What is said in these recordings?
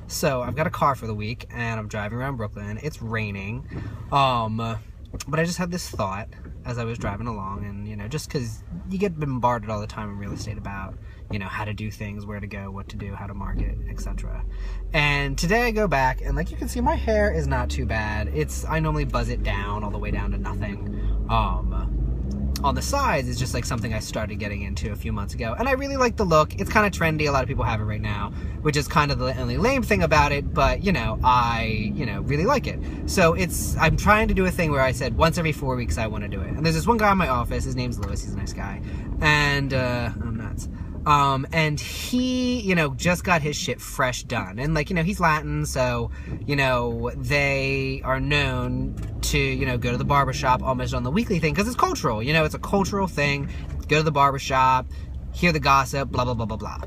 So I've got a car for the week, and I'm driving around Brooklyn. It's raining. But I just had this thought as I was driving along, and, you know, just because you get bombarded all the time in real estate about, you know, how to do things, where to go, what to do, how to market, etc. And today I go back, and like you can see, my hair is not too bad. I normally buzz it down all the way down to nothing. On the sides is just like something I started getting into a few months ago, and I really like the look. It's kind of trendy. A lot of people have it right now, which is kind of the only lame thing about it, but you know, I really like it. So I'm trying to do a thing where I said once every 4 weeks I want to do it. And there's this one guy in my office, his name's Lewis, he's a nice guy, and I'm nuts. And he, you know, just got his shit fresh done. And like, you know, he's Latin, so, you know, they are known to, you know, go to the barbershop almost on the weekly thing, because it's cultural, you know, it's a cultural thing. Go to the barbershop, hear the gossip, blah, blah, blah, blah, blah.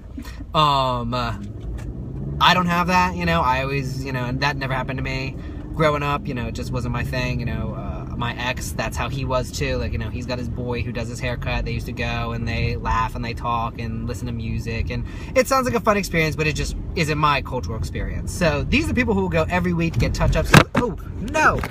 I don't have that, you know, I always, you know, and that never happened to me. Growing up, you know, it just wasn't my thing, you know. My ex, that's how he was too. Like, you know, he's got his boy who does his haircut. They used to go and they laugh and they talk and listen to music, and it sounds like a fun experience, but it just isn't my cultural experience. So these are people who will go every week to get touch-ups. Oh no!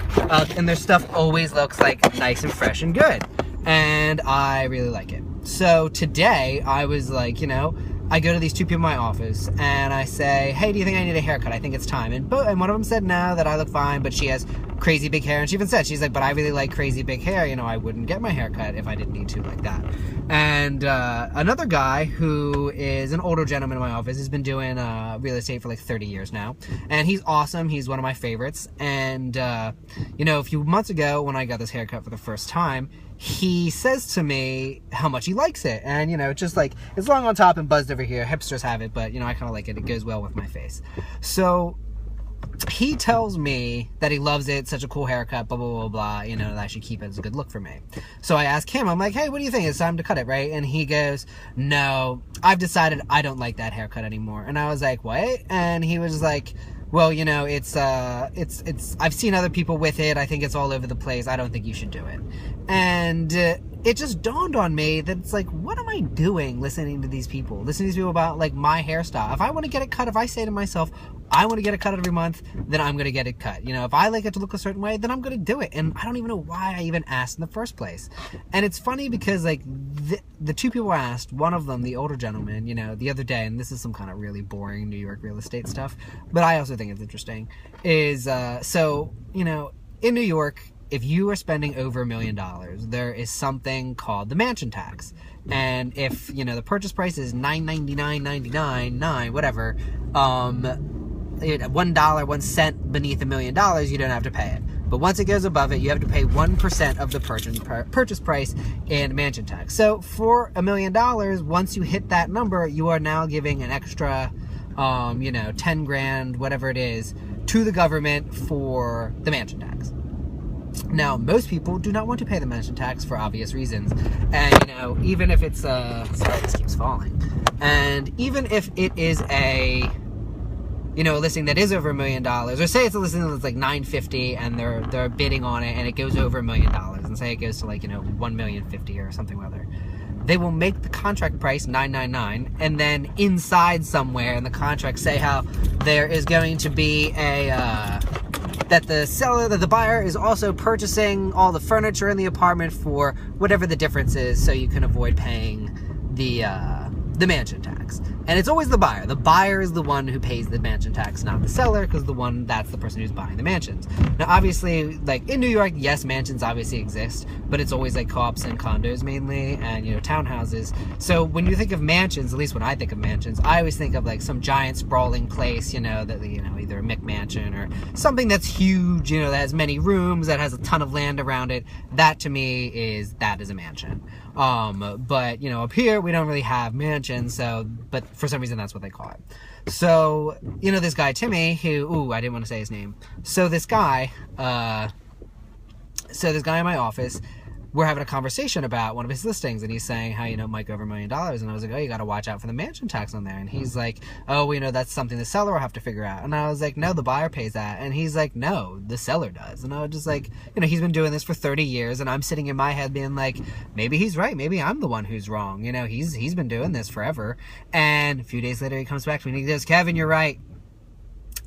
And their stuff always looks like nice and fresh and good, and I really like it. So today I was like, you know, I go to these two people in my office and I say, hey, do you think I need a haircut? I think it's time. And one of them said no, that I look fine, but she has crazy big hair. And she even said, she's like, but I really like crazy big hair. You know, I wouldn't get my hair cut if I didn't need to like that. And another guy who is an older gentleman in my office has been doing real estate for like 30 years now. And he's awesome. He's one of my favorites. And, you know, a few months ago when I got this haircut for the first time, he says to me how much he likes it. And, you know, just like, it's long on top and buzzed over here. Hipsters have it, but, you know, I kind of like it. It goes well with my face. So he tells me that he loves it, such a cool haircut, blah, blah, blah, blah, you know, that I should keep it as a good look for me. So I ask him, I'm like, hey, what do you think? It's time to cut it, right? And he goes, no, I've decided I don't like that haircut anymore. And I was like, what? And he was like, well, you know, it's I've seen other people with it. I think it's all over the place. I don't think you should do it. And it just dawned on me that it's like, what am I doing listening to these people? Listening to these people about, like, my hairstyle. If I want to get it cut, if I say to myself, I want to get it cut every month, then I'm going to get it cut. You know, if I like it to look a certain way, then I'm going to do it. And I don't even know why I even asked in the first place. And it's funny because, like, the two people I asked, one of them, the older gentleman, you know, the other day, and this is some kind of really boring New York real estate stuff, but I also think it's interesting, is, so, you know, in New York, if you are spending over $1 million, there is something called the mansion tax. And if, you know, the purchase price is $999.99, whatever, $1, 1 cent beneath $1 million, you don't have to pay it. But once it goes above it, you have to pay 1% of the purchase price in mansion tax. So for $1 million, once you hit that number, you are now giving an extra, you know, 10 grand, whatever it is, to the government for the mansion tax. Now, most people do not want to pay the mansion tax for obvious reasons. And, you know, even if it's, sorry, this keeps falling. And even if it is a, you know, a listing that is over $1 million, or say it's a listing that's like $950 and they're bidding on it and it goes over $1 million, and say it goes to like, you know, $1,050,000 or something or other, they will make the contract price $999, and then inside somewhere in the contract say how there is going to be a, that the buyer is also purchasing all the furniture in the apartment for whatever the difference is, so you can avoid paying the mansion tax. And it's always the buyer. The buyer is the one who pays the mansion tax, not the seller, because that's the person who's buying the mansions. Now, obviously, like, in New York, yes, mansions obviously exist, but it's always, like, co-ops and condos mainly, and, you know, townhouses. So when you think of mansions, at least when I think of mansions, I always think of, like, some giant sprawling place, you know, that, you know, either a McMansion or something that's huge, you know, that has many rooms, that has a ton of land around it. That, to me, is a mansion. But, you know, up here, we don't really have mansions, so, but for some reason, that's what they call it. So, you know, this guy, Timmy, who, I didn't want to say his name. So this guy in my office, we're having a conversation about one of his listings, and he's saying how, you know, it might go over $1 million, and I was like, oh, you got to watch out for the mansion tax on there. And he's like, oh, well, you know, that's something the seller will have to figure out. And I was like, no, the buyer pays that. And he's like, no, the seller does. And I was just like, you know, he's been doing this for 30 years, and I'm sitting in my head being like, maybe he's right, maybe I'm the one who's wrong. You know, he's been doing this forever. And a few days later, he comes back to me and he goes, Kevin, you're right.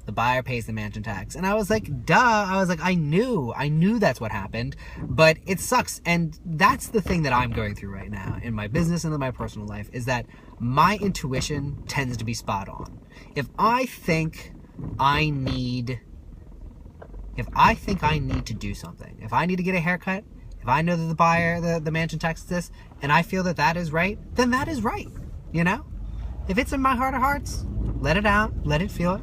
The buyer pays the mansion tax. And I was like, duh. I was like, I knew that's what happened, but it sucks. And that's the thing that I'm going through right now in my business and in my personal life, is that my intuition tends to be spot on. If I think I need to do something, if I need to get a haircut, if I know that the buyer, the mansion tax is this, and I feel that that is right, then that is right, you know? If it's in my heart of hearts, let it out, let it feel it.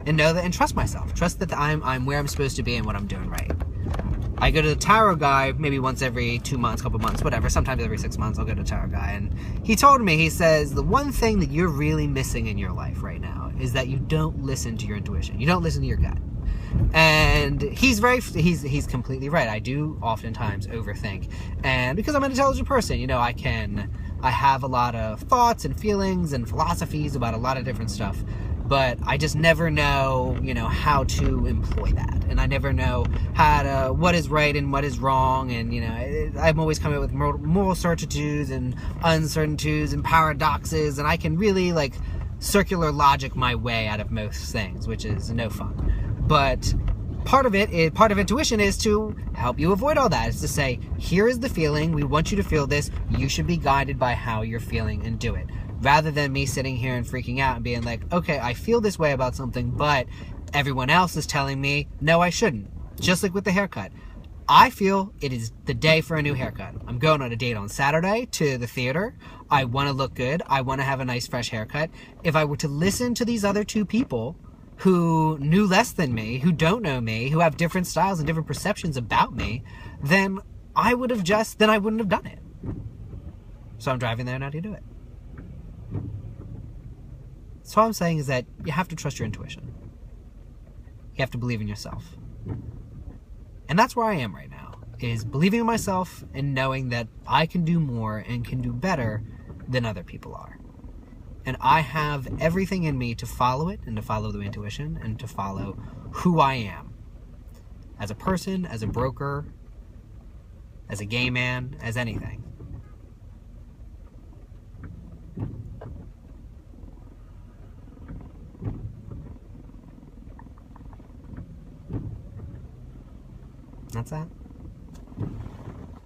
And know that, and trust myself. Trust that I'm where I'm supposed to be and what I'm doing right. I go to the tarot guy maybe once every 2 months, couple months, whatever. Sometimes every 6 months I'll go to the tarot guy. And he told me, he says, the one thing that you're really missing in your life right now is that you don't listen to your intuition. You don't listen to your gut. And he's completely right. I do oftentimes overthink. And because I'm an intelligent person, you know, I have a lot of thoughts and feelings and philosophies about a lot of different stuff. But I just never know, you know, how to employ that. And I never know what is right and what is wrong. And, you know, I'm always coming up with moral certitudes and uncertainties and paradoxes. And I can really, like, circular logic my way out of most things, which is no fun. But part of intuition is to help you avoid all that. It's to say, here is the feeling. We want you to feel this. You should be guided by how you're feeling and do it. Rather than me sitting here and freaking out and being like, okay, I feel this way about something, but everyone else is telling me, no, I shouldn't. Just like with the haircut. I feel it is the day for a new haircut. I'm going on a date on Saturday to the theater. I want to look good. I want to have a nice, fresh haircut. If I were to listen to these other two people who knew less than me, who don't know me, who have different styles and different perceptions about me, then I wouldn't have done it. So I'm driving there now to do it. So all I'm saying is that you have to trust your intuition. You have to believe in yourself. And that's where I am right now, is believing in myself and knowing that I can do more and can do better than other people are. And I have everything in me to follow it and to follow the intuition and to follow who I am. As a person, as a broker, as a gay man, as anything. That's that.